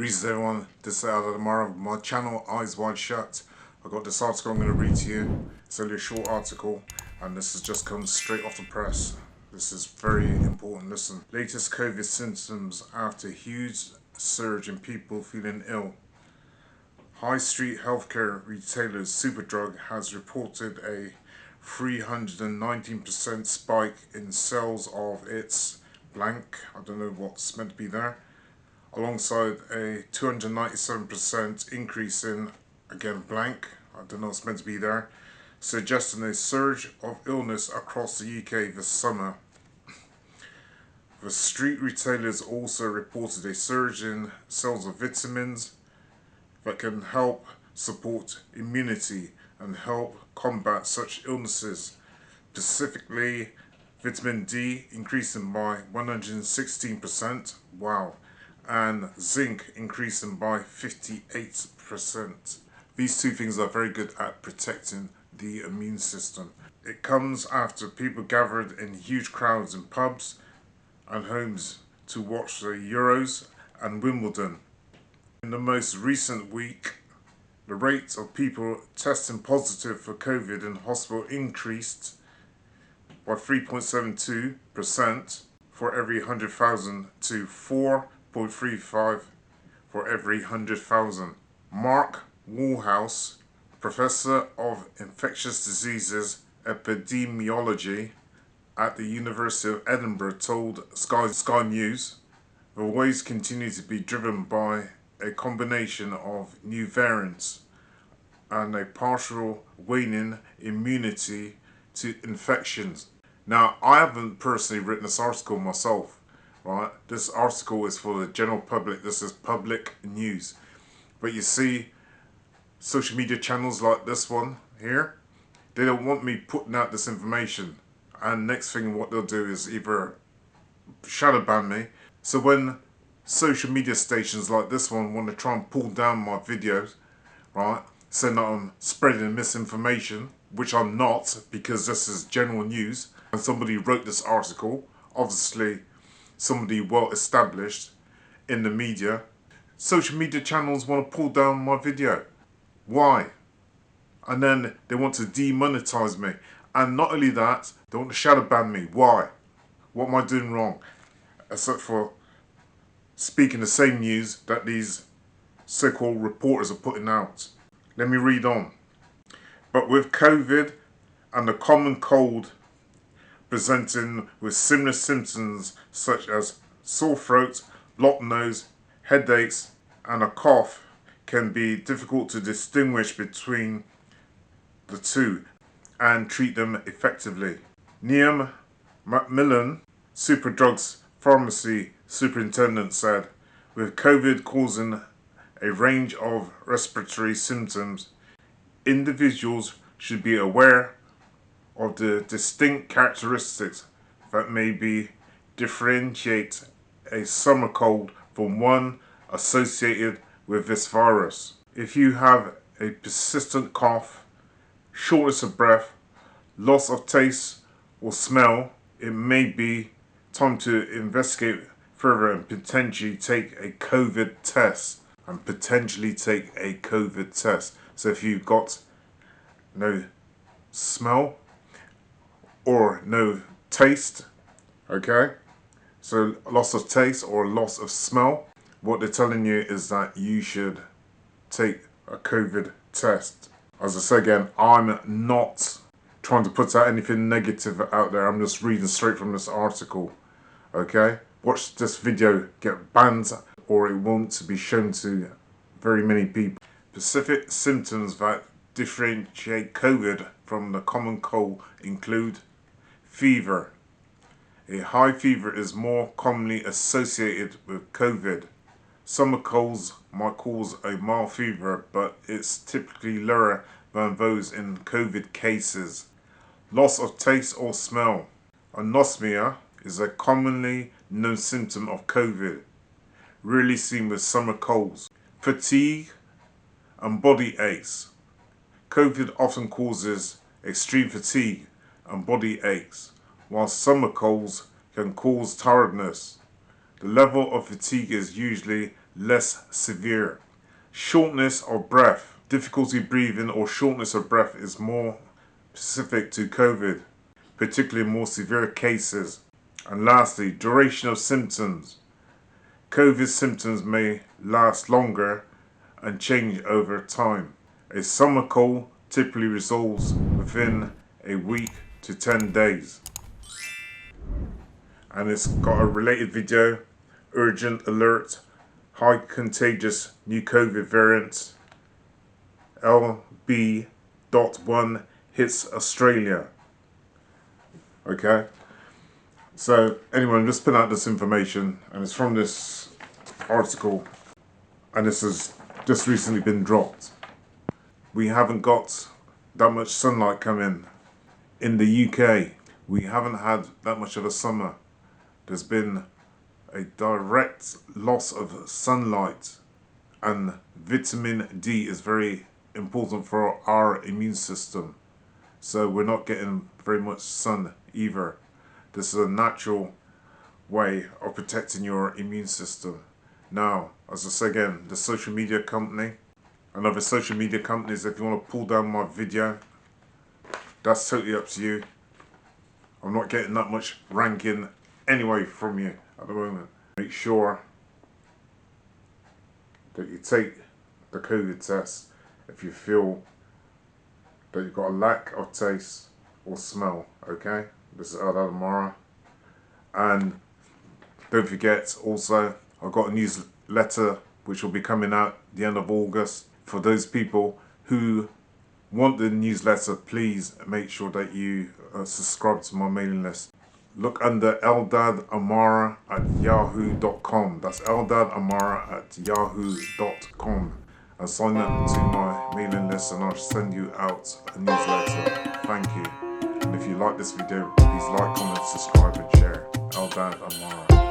Greetings everyone, this is Amara-Channel, Eyes Wide Shut. I got this article I'm going to read to you. It's only a short article and this has just come straight off the press. This is very important. Listen, latest COVID symptoms after huge surge in people feeling ill. High street healthcare retailer Superdrug has reported a 319% spike in sales of its blank, I don't know what's meant to be there, alongside a 297% increase in, again, blank, I don't know what's meant to be there, suggesting a surge of illness across the UK this summer. The street retailers also reported a surge in sales of vitamins that can help support immunity and help combat such illnesses, specifically vitamin D increasing by 116%, wow, and zinc increasing by 58%. These two things are very good at protecting the immune system. It comes after people gathered in huge crowds in pubs and homes to watch the Euros and Wimbledon. In the most recent week, the rate of people testing positive for COVID in hospital increased by 3.72% for every 100,000 to 4.35 for every 100,000. Mark Woolhouse, Professor of Infectious Diseases Epidemiology at the University of Edinburgh, told Sky News, the waves continue to be driven by a combination of new variants and a partial waning immunity to infections. Now, I haven't personally written this article myself, right? This article is for the general public. This is public news. But you see, social media channels like this one here, they don't want me putting out this information. And next thing what they'll do is either shadow ban me. So when social media stations like this one want to try and pull down my videos, right, saying that I'm spreading misinformation, which I'm not, because this is general news, and somebody wrote this article, obviously somebody well established in the media, social media channels want to pull down my video. Why? And then they want to demonetize me. And not only that, they want to shadow ban me. Why? What am I doing wrong? Except for speaking the same news that these so-called reporters are putting out. Let me read on. But with COVID and the common cold presenting with similar symptoms such as sore throat, blocked nose, headaches, and a cough, can be difficult to distinguish between the two and treat them effectively. Liam Macmillan, Superdrug's pharmacy superintendent, said, with COVID causing a range of respiratory symptoms, individuals should be aware of the distinct characteristics that may differentiate a summer cold from one associated with this virus. If you have a persistent cough, shortness of breath, loss of taste or smell, it may be time to investigate further and potentially take a COVID test. So if you've got no smell or no taste, okay, so loss of taste or loss of smell, what they're telling you is that you should take a COVID test. As I say again, I'm not trying to put out anything negative out there. I'm just reading straight from this article, okay? Watch this video get banned or it won't be shown to very many people. Specific symptoms that differentiate COVID from the common cold include fever. A high fever is more commonly associated with COVID. Summer colds might cause a mild fever, but it's typically lower than those in COVID cases. Loss of taste or smell. Anosmia is a commonly known symptom of COVID, rarely seen with summer colds. Fatigue and body aches. COVID often causes extreme fatigue and body aches, while summer colds can cause tiredness. The level of fatigue is usually less severe. Shortness of breath. Difficulty breathing or shortness of breath is more specific to COVID, particularly in more severe cases. And lastly, duration of symptoms. COVID symptoms may last longer and change over time. A summer cold typically resolves within a week to 10 days. And it's got a related video, urgent alert, high contagious new COVID variant, LB.1 hits Australia. Okay, so anyway, I'm just putting out this information, and it's from this article, and this has just recently been dropped. We haven't got that much sunlight coming. In the UK, we haven't had that much of a summer. There's been a direct loss of sunlight, and vitamin D is very important for our immune system. So we're not getting very much sun either. This is a natural way of protecting your immune system. Now, as I say again, the social media company and other social media companies, if you want to pull down my video, that's totally up to you. I'm not getting that much ranking anyway from you at the moment. Make sure that you take the COVID test if you feel that you've got a lack of taste or smell, okay? This is Amara. And don't forget also, I've got a newsletter which will be coming out the end of August. For those people who want the newsletter, please make sure that you subscribe to my mailing list. Look under eldadamara@yahoo.com. That's eldadamara@yahoo.com. And sign up to my mailing list, and I'll send you out a newsletter. Thank you. And if you like this video, please like, comment, subscribe, and share. Eldad Amara.